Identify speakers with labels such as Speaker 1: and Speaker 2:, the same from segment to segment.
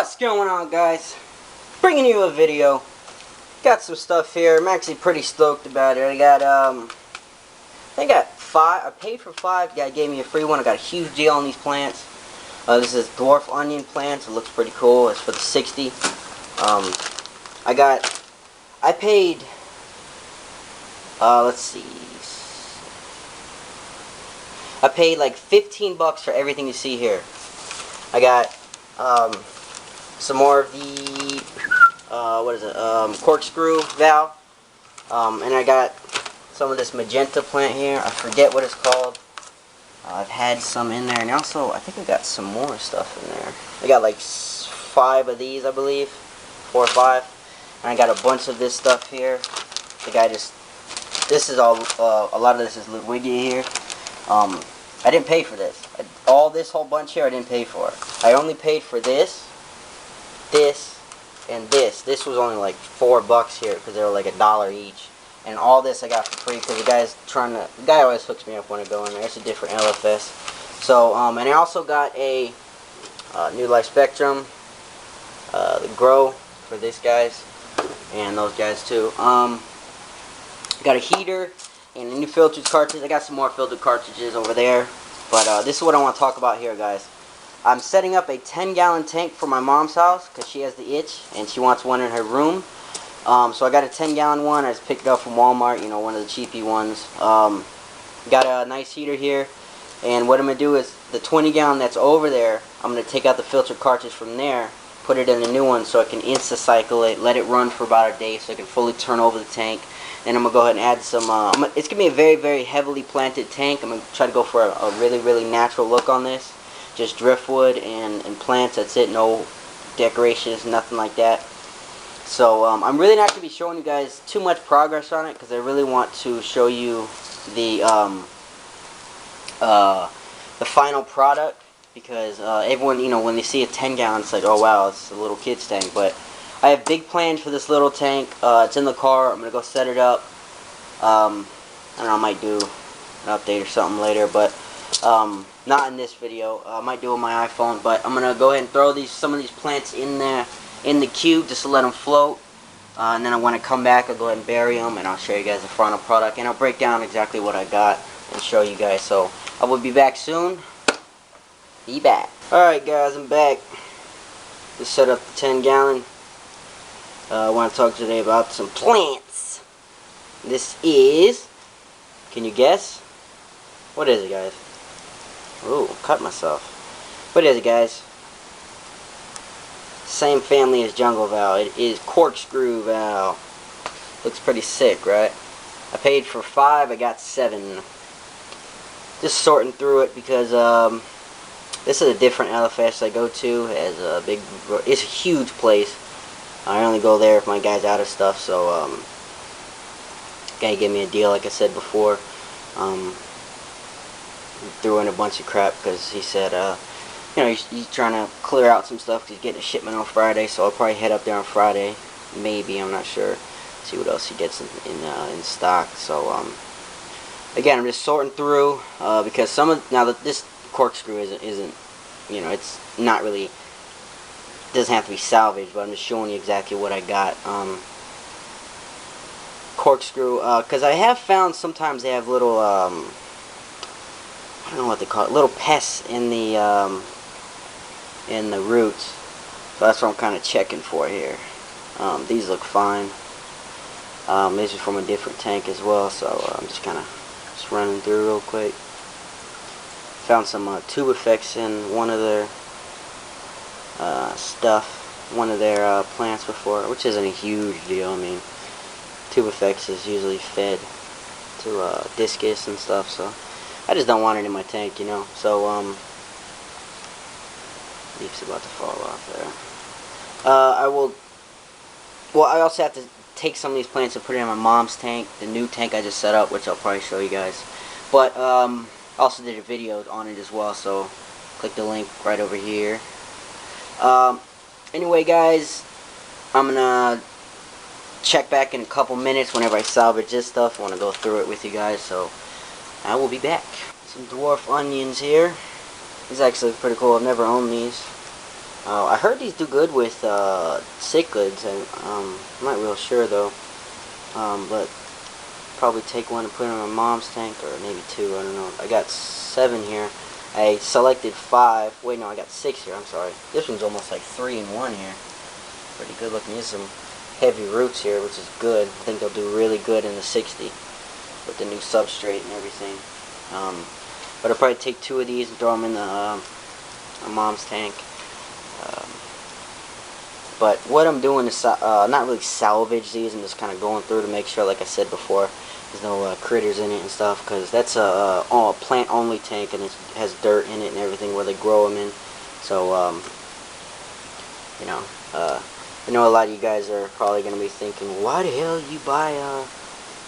Speaker 1: What's going on, guys? Bringing you a video. Got some stuff here. I'm actually pretty stoked about it. I got five. I paid for 5. Guy gave me a free one. I got a huge deal on these plants. This is dwarf onion plants. It looks pretty cool. It's for the 60. I paid, let's see. I paid like 15 bucks for everything you see here. I got some more of the corkscrew valve, and I got some of this magenta plant here. I forget what it's called. I've had some in there, and also I think I got some more stuff in there. I got like 5 of these, I believe, 4 or 5, and I got a bunch of this stuff here. The guy just, this is all, a lot of this is Ludwigia here. I didn't pay for this. All this whole bunch here, I didn't pay for it. I only paid for this, and this. This was only like 4 bucks here because they were like $1 each. And all this I got for free because the guy always hooks me up when I go in there. It's a different LFS. So, and I also got a New Life Spectrum, the Grow for this guys, and those guys too. Got a heater and a new filtered cartridge. I got some more filtered cartridges over there. But this is what I want to talk about here, guys. I'm setting up a 10-gallon tank for my mom's house because she has the itch and she wants one in her room. So I got a 10-gallon one. I just picked it up from Walmart, you know, one of the cheapy ones. Got a nice heater here. And what I'm going to do is the 20-gallon that's over there, I'm going to take out the filtered cartridge from there, put it in the new one so I can insta-cycle it, let it run for about a day so I can fully turn over the tank. And I'm going to go ahead and add some, it's going to be a very, very heavily planted tank. I'm going to try to go for a really, really natural look on this. Just driftwood and plants, that's it. No decorations, nothing like that. So I'm really not going to be showing you guys too much progress on it because I really want to show you the final product. Because everyone, you know, when they see a 10-gallon, it's like, oh wow, it's a little kid's tank. But I have big plans for this little tank. It's in the car. I'm going to go set it up. I don't know, I might do an update or something later, but not in this video. I might do it on my iPhone, but I'm going to go ahead and throw some of these plants in the cube just to let them float. And then when I come back, I'll go ahead and bury them, and I'll show you guys the final product. And I'll break down exactly what I got and show you guys. So I will be back soon. Be back. Alright guys, I'm back. Just set up the 10-gallon. I want to talk today about some plants. This is, can you guess? What is it, guys? Ooh, cut myself. What is it, guys? Same family as jungle valve. It is corkscrew valve. Looks pretty sick, right? I paid for 5, I got 7. Just sorting through it because this is a different LFS I go to. It's a huge place. I only go there if my guy's out of stuff, so guy gave me a deal, like I said before. Threw in a bunch of crap because he said, you know, he's trying to clear out some stuff because he's getting a shipment on Friday, so I'll probably head up there on Friday. Maybe, I'm not sure. See what else he gets in stock. So, again, I'm just sorting through because this corkscrew isn't, you know, it's not really, doesn't have to be salvaged, but I'm just showing you exactly what I got. Corkscrew, because I have found sometimes they have little, I don't know what they call it, little pests in the roots. So that's what I'm kind of checking for here. These look fine. These are from a different tank as well, so I'm just kind of running through real quick. Found some tube effects in one of their one of their plants before, which isn't a huge deal. I mean, tube effects is usually fed to discus and stuff, so I just don't want it in my tank, you know. So leaf's about to fall off there. I also have to take some of these plants and put it in my mom's tank, the new tank I just set up, which I'll probably show you guys. But also did a video on it as well, so click the link right over here. Anyway, guys, I'm gonna check back in a couple minutes whenever I salvage this stuff. I want to go through it with you guys, so I will be back. Some dwarf onions here. These are actually pretty cool. I've never owned these. I heard these do good with cichlids, and I'm not real sure though. But probably take one and put it in my mom's tank, or maybe two. I don't know. I got 7 here. I selected 5. Wait, no, I got 6 here. I'm sorry. This one's almost like 3 in 1 here. Pretty good looking. There's some heavy roots here, which is good. I think they'll do really good in the 60 with the new substrate and everything. But I'll probably take 2 of these and throw them in the my mom's tank. But what I'm doing is not really salvage these. I'm just kind of going through to make sure, like I said before, there's no critters in it and stuff, because that's a plant only tank, and it has dirt in it and everything where they grow them in. So you know, I know a lot of you guys are probably going to be thinking, why the hell you buy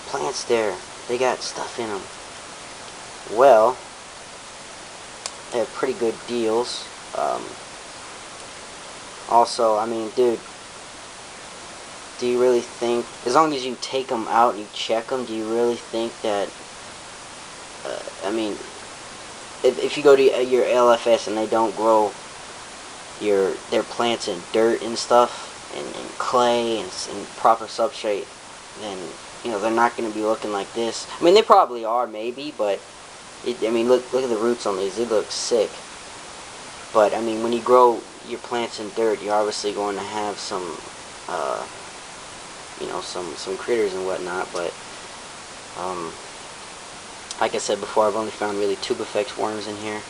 Speaker 1: plants there? They got stuff in them. Well, they have pretty good deals. Also, I mean, dude, do you really think, as long as you take them out and you check them, do you really think that, I mean, if you go to your LFS and they don't grow their plants in dirt and stuff, and clay and proper substrate, then, you know, they're not going to be looking like this. I mean, they probably are, maybe, but, I mean, look at the roots on these. They look sick. But, I mean, when you grow your plants in dirt, you're obviously going to have some, you know, some critters and whatnot. But like I said before, I've only found really tubifex worms in here,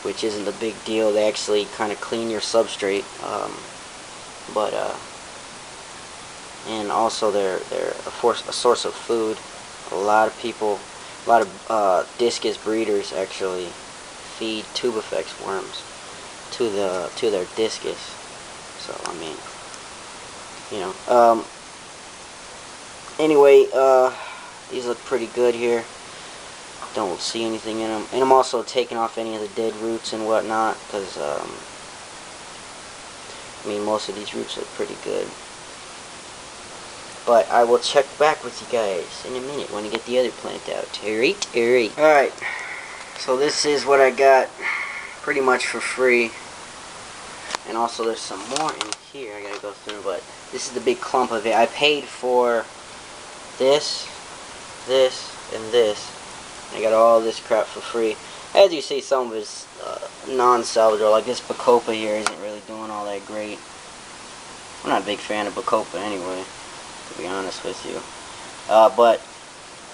Speaker 1: which isn't a big deal. They actually kind of clean your substrate, and also they're a source of food. A lot of discus breeders actually feed tubifex worms to their discus. So I mean, you know. Anyway, these look pretty good here. Don't see anything in them, and I'm also taking off any of the dead roots and whatnot, because I mean, most of these roots look pretty good. But I will check back with you guys in a minute when I get the other plant out. Alright, so this is what I got pretty much for free. And also there's some more in here I gotta go through, but this is the big clump of it. I paid for this, and this. I got all this crap for free. As you see, some of it's non-salvageable. Like this bacopa here isn't really doing all that great. I'm not a big fan of bacopa anyway, to be honest with you. But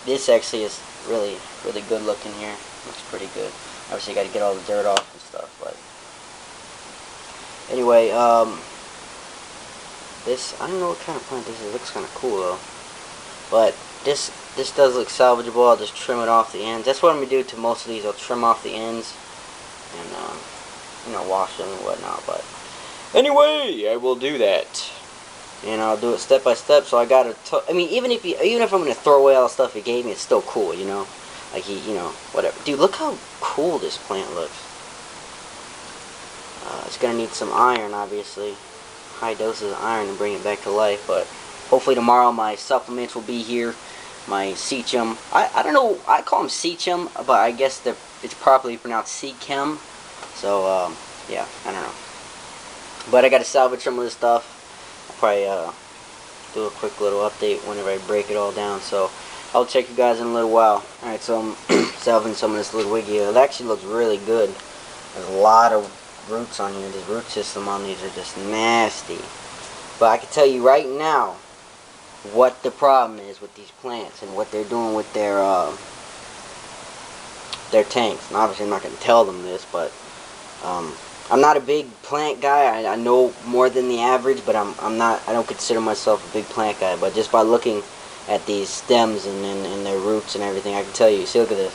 Speaker 1: this actually is really good looking here. Looks pretty good. Obviously, you got to get all the dirt off and stuff. But anyway, this, I don't know what kind of plant this is. It looks kind of cool though. But this does look salvageable. I'll just trim it off the ends. That's what I'm gonna do to most of these. I'll trim off the ends and you know, wash them and whatnot. But anyway, I will do that, and I'll do it step by step. So I gotta. I mean, even if I'm gonna throw away all the stuff he gave me, it's still cool, you know. Like you know, whatever. Dude, look how cool this plant looks. It's gonna need some iron, obviously, high doses of iron to bring it back to life. But hopefully tomorrow my supplements will be here. My Seachem. I don't know. I call them Seachem, but I guess it's properly pronounced Seachem. So yeah, I don't know. But I got to salvage some of this stuff. I'll probably do a quick little update whenever I break it all down. So I'll check you guys in a little while. Alright, so I'm salvaging some of this little wiggy. It actually looks really good. There's a lot of roots on here. The root system on these are just nasty. But I can tell you right now what the problem is with these plants and what they're doing with their tanks. And obviously I'm not going to tell them this, but I'm not a big plant guy. I know more than the average, but I don't consider myself a big plant guy. But just by looking at these stems and their roots and everything, I can tell you. See, look at this.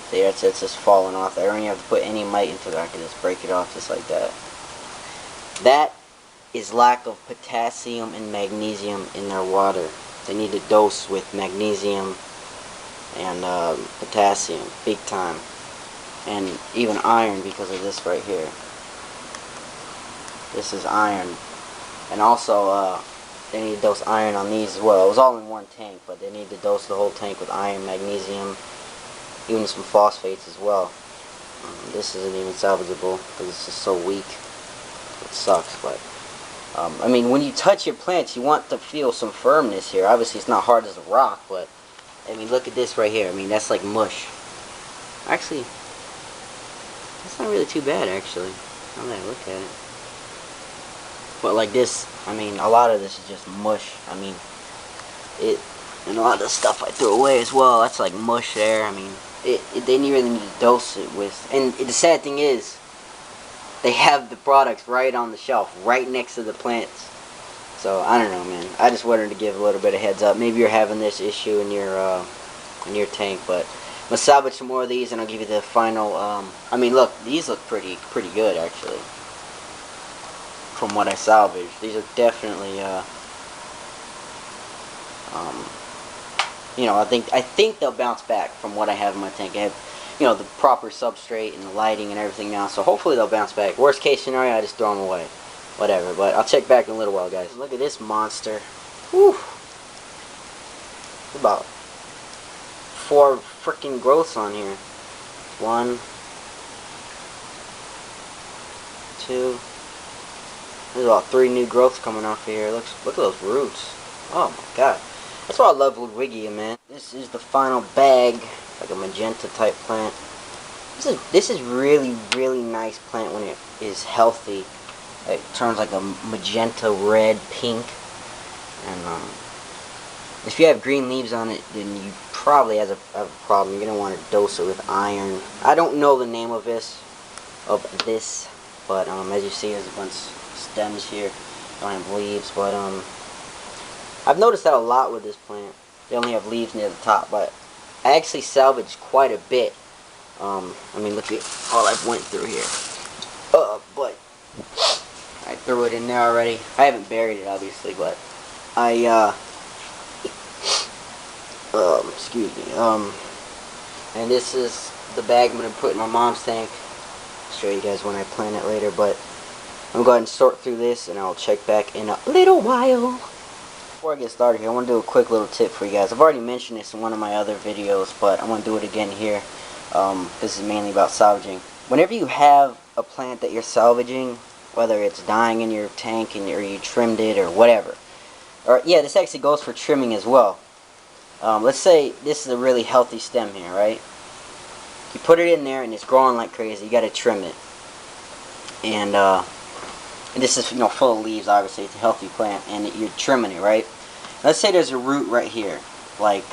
Speaker 1: See, it's just falling off. I don't even have to put any might into it. I can just break it off just like that. That is lack of potassium and magnesium in their water. They need to dose with magnesium and potassium big time, and even iron because of this right here. This is iron, and also they need to dose iron on these as well. It was all in one tank, but they need to dose the whole tank with iron, magnesium, even some phosphates as well. This isn't even salvageable because it's just so weak. It sucks, but I mean, when you touch your plants, you want to feel some firmness here. Obviously, it's not hard as a rock, but I mean, look at this right here. I mean, that's like mush. Actually, that's not really too bad, actually. Now that I look at it. But like this, I mean, a lot of this is just mush. I mean, and a lot of the stuff I threw away as well, that's like mush there. I mean, they didn't really need to dose it with. And the sad thing is, they have the products right on the shelf, right next to the plants. So I don't know, man. I just wanted to give a little bit of heads up. Maybe you're having this issue in your tank, but I'm gonna salvage some more of these, and I'll give you the final. I mean, look, these look pretty good actually. From what I salvaged, these are definitely. You know, I think they'll bounce back from what I have in my tank. I have, you know, the proper substrate and the lighting and everything now, so hopefully they'll bounce back. Worst case scenario, I just throw them away. Whatever, but I'll check back in a little while, guys. Look at this monster. Whew. About 4 freaking growths on here. 1, 2. There's about 3 new growths coming off of here. Look at those roots. Oh my god. That's why I love Ludwigia, man. This is the final bag, like a magenta type plant. This is really nice plant when it is healthy. It turns like a magenta, red, pink, and if you have green leaves on it, then you probably have a problem. You're gonna want to dose it with iron. I don't know the name of this, but as you see, there's a bunch of stems here. Don't have leaves, but I've noticed that a lot with this plant. They only have leaves near the top, but I actually salvaged quite a bit. I mean, look at all I've went through here. But I threw it in there already. I haven't buried it, obviously, but I, excuse me, and this is the bag I'm going to put in my mom's tank. I'll show you guys when I plant it later, but I'm going to go ahead and sort through this, and I'll check back in a little while. Before I get started here, I want to do a quick little tip for you guys. I've already mentioned this in one of my other videos, but I want to do it again here. This is mainly about salvaging. Whenever you have a plant that you're salvaging, whether it's dying in your tank or you trimmed it or whatever, or yeah, this actually goes for trimming as well. Let's say this is a really healthy stem here, right? You put it in there and it's growing like crazy. You got to trim it, and this is, you know, full of leaves. Obviously, it's a healthy plant, and you're trimming it, right? Let's say there's a root right here, like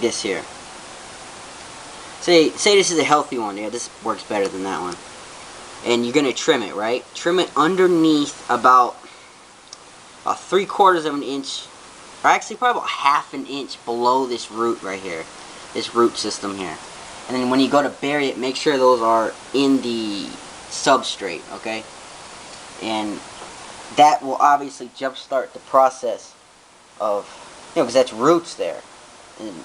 Speaker 1: this here. Say this is a healthy one. Yeah, this works better than that one. And you're gonna trim it, right? Trim it underneath about 3/4 of an inch, or actually probably about 1/2 an inch below this root right here, this root system here. And then when you go to bury it, make sure those are in the substrate, okay? And that will obviously jumpstart the process of, you know, because that's roots there. And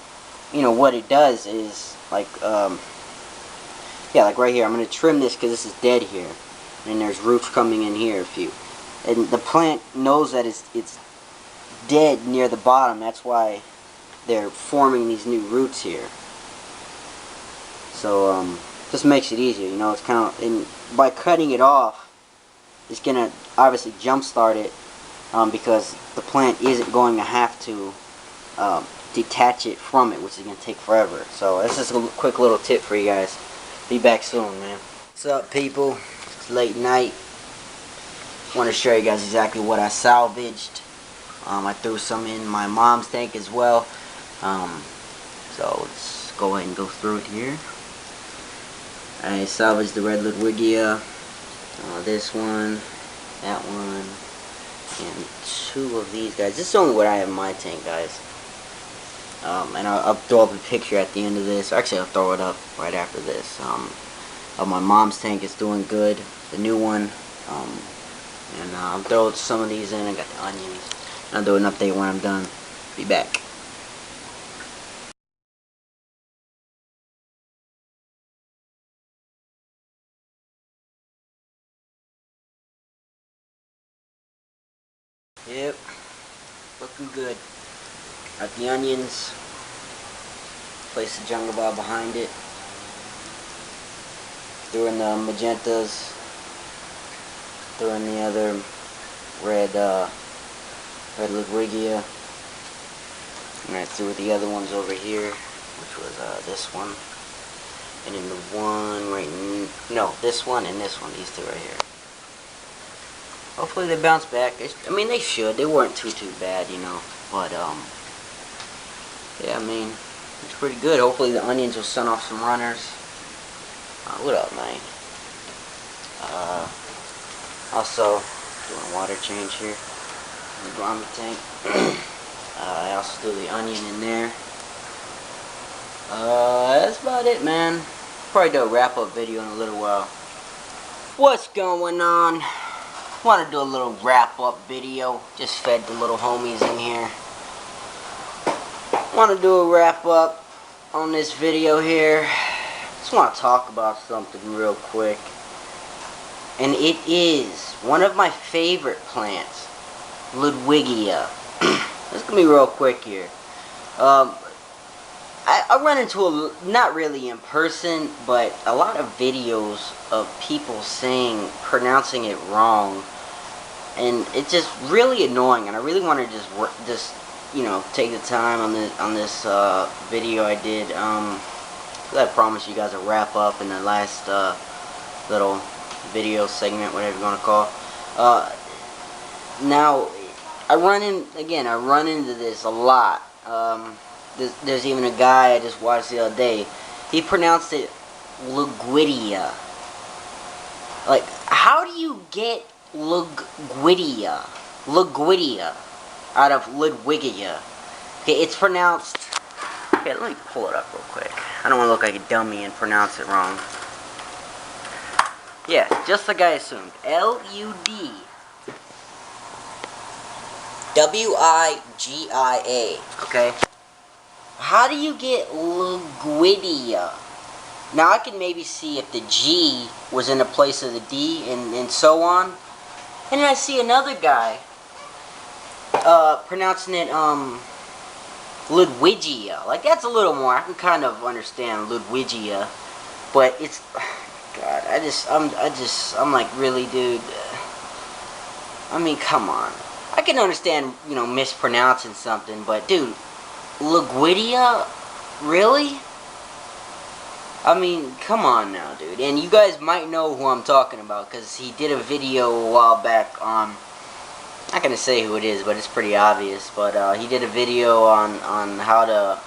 Speaker 1: you know what it does is like yeah, like right here, I'm going to trim this because this is dead here, and there's roots coming in here, and the plant knows that it's dead near the bottom. That's why they're forming these new roots here. So just makes it easier, you know. It's kind of, and by cutting it off, it's gonna obviously jumpstart it, because the plant isn't going to have to detach it from it, which is gonna take forever. So that's just a quick little tip for you guys. Be back soon, man. What's up, people? It's late night. Want to show you guys exactly what I salvaged. I threw some in my mom's tank as well. So let's go ahead and go through it here. I salvaged the red Ludwigia, this one, that one, and 2 of these guys. This is only what I have in my tank, guys. And I'll throw up a picture at the end of this. Actually, I'll throw it up right after this. My mom's tank is doing good, the new one. And I'll throw some of these in. I got the onions. I'll do an update when I'm done. Be back. Yep, looking good. Got the onions. Place the jungle ball behind it. Threw in the magentas. Threw in the other red Ludwigia. And I threw the other ones over here, which was this one. And then the one right, no, this one and this one, these two right here. Hopefully they bounce back. I mean, they should. They weren't too bad, you know. But, yeah, I mean, it's pretty good. Hopefully the onions will send off some runners. What up, man? Also, doing a water change here in the grommet tank. I also do the onion in there. That's about it, man. Probably do a wrap-up video in a little while. What's going on? Want to do a little wrap-up video. Just fed the little homies in here. Want to do a wrap-up on this video here. Just want to talk about something real quick. And it is one of my favorite plants, Ludwigia. Let's get me real quick here. I run into not really in person, but a lot of videos of people pronouncing it wrong, and it's just really annoying. And I really want to just you know, take the time on this video I did. I promise you guys a wrap up in the last little video segment, whatever you want to call. Now I run into this a lot. There's even a guy I just watched the other day. He pronounced it Ludwigia. Like, how do you get Ludwigia out of Ludwigia? Okay, it's pronounced. Okay, let me pull it up real quick. I don't want to look like a dummy and pronounce it wrong. Yeah, just like I assumed. Ludwigia. Okay. How do you get Ludwigia? Now I can maybe see if the G was in the place of the D and so on. And then I see another guy pronouncing it Ludwigia. Like, that's a little more. I can kind of understand Ludwigia, but it's God. I'm like, really, dude. I mean, come on. I can understand, you know, mispronouncing something, but dude, Ludwigia? Really? I mean, come on now, dude. And you guys might know who I'm talking about, because he did a video a while back on, I'm not going to say who it is, but it's pretty obvious, but he did a video on how to,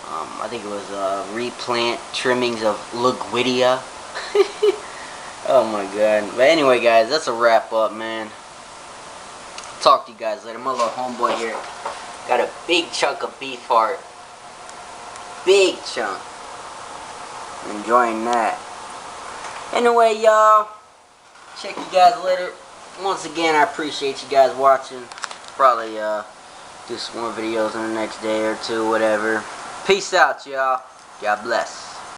Speaker 1: I think it was replant trimmings of Ludwigia. Oh my god. But anyway, guys, that's a wrap up, man. Talk to you guys later. My little homeboy here got a big chunk of beef heart. Big chunk. Enjoying that. Anyway, y'all. Check you guys later. Once again, I appreciate you guys watching. Probably do some more videos in the next day or two, whatever. Peace out, y'all. God bless.